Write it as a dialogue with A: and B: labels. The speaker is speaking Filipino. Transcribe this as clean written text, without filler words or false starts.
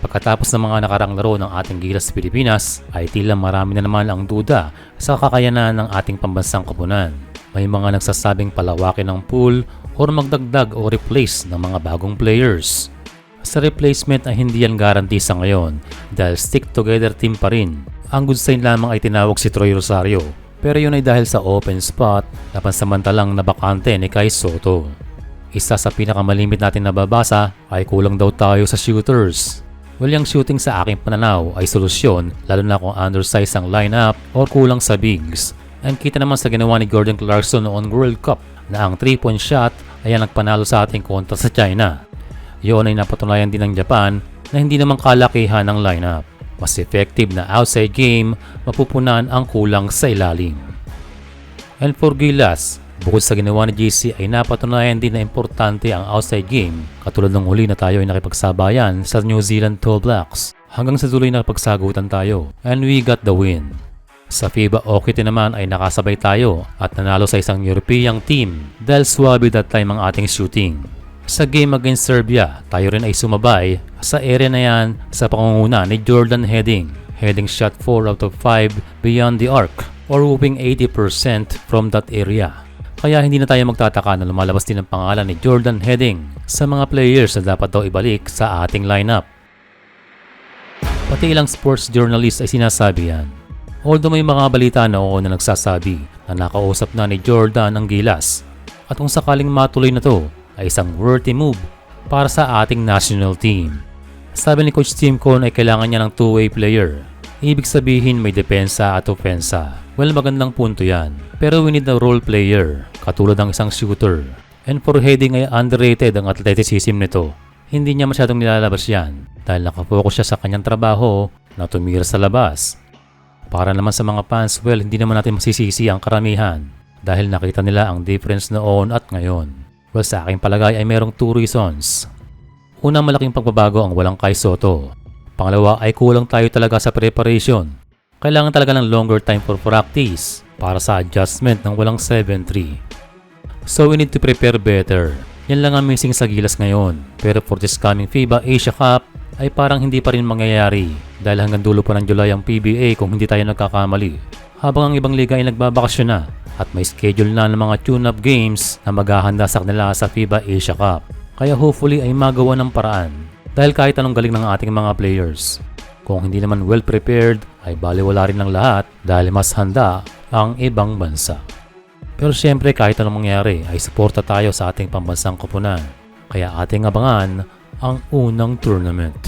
A: Pagkatapos ng mga nakarang laro ng ating Gilas Pilipinas ay tila marami na naman ang duda sa kakayanan ng ating pambansang koponan. May mga nagsasabing palawakin ng pool or magdagdag o replace ng mga bagong players. Sa replacement ay hindi yan guarantee sa ngayon dahil stick together team pa rin. Ang good sign lamang ay tinawag si Troy Rosario, pero yun ay dahil sa open spot na pansamantalang nabakante ni Kai Soto. Isa sa pinakamalimit natin nababasa ay kulang daw tayo sa shooters. Well, yung shooting sa aking pananaw ay solusyon lalo na kung undersize ang lineup or kulang sa bigs. And kita naman sa ginawa ni Jordan Clarkson noong World Cup na ang 3-point shot ay ang nagpanalo sa ating kontra sa China. Yun ay napatunayan din ng Japan na hindi naman kalakihan ng lineup. Mas effective na outside game, mapupunan ang kulang sa ilalim. And for Gilas, bukod sa ginawa ni GC ay napatunayan din na importante ang outside game katulad ng huli na tayo ay nakipagsabayan sa New Zealand All Blacks hanggang sa tuloy nakipagsagutan tayo and we got the win. Sa FIBA Okite naman ay nakasabay tayo at nanalo sa isang European team dahil swabe that time ang ating shooting. Sa game against Serbia, tayo rin ay sumabay sa area na yan sa pangunguna ni Jordan Heading. Heading shot 4 out of 5 beyond the arc or whooping 80% from that area. Kaya hindi na tayo magtataka na lumalabas din ang pangalan ni Jordan Heading sa mga players na dapat daw ibalik sa ating lineup. Pati ilang sports journalist ay sinasabi yan. Although may mga balita noon na nagsasabi na nakausap na ni Jordan ang Gilas at kung sakaling matuloy na to ay isang worthy move para sa ating national team. Sabi ni Coach Tim Con ay kailangan niya ng two-way player. Ibig sabihin may depensa at ofensa. Well, magandang punto yan. Pero we need a role player, katulad ng isang shooter. And for Heading ay underrated ang athleticism nito. Hindi niya masyadong nilalabas yan dahil nakafocus siya sa kanyang trabaho na tumira sa labas. Para naman sa mga fans, well, hindi naman natin masisisi ang karamihan dahil nakita nila ang difference noon at ngayon. Well, sa aking palagay ay merong two reasons. Unang malaking pagbabago ang walang Kai Soto. Pangalawa ay kulang tayo talaga sa preparation. Kailangan talaga ng longer time for practice para sa adjustment ng walang 7-3. So we need to prepare better. Yan lang ang missing sa Gilas ngayon. Pero for this coming FIBA Asia Cup ay parang hindi pa rin mangyayari dahil hanggang dulo pa ng July ang PBA kung hindi tayo nagkakamali. Habang ang ibang liga ay nagbabakasyon na at may schedule na ng mga tune-up games na maghahanda sa kanila sa FIBA Asia Cup. Kaya hopefully ay magawa ng paraan dahil kahit anong galing ng ating mga players. Kung hindi naman well prepared ay baliwala rin ng lahat dahil mas handa ang ibang bansa. Pero syempre kahit anong mangyari ay suporta tayo sa ating pambansang koponan. Kaya ating abangan ang unang tournament.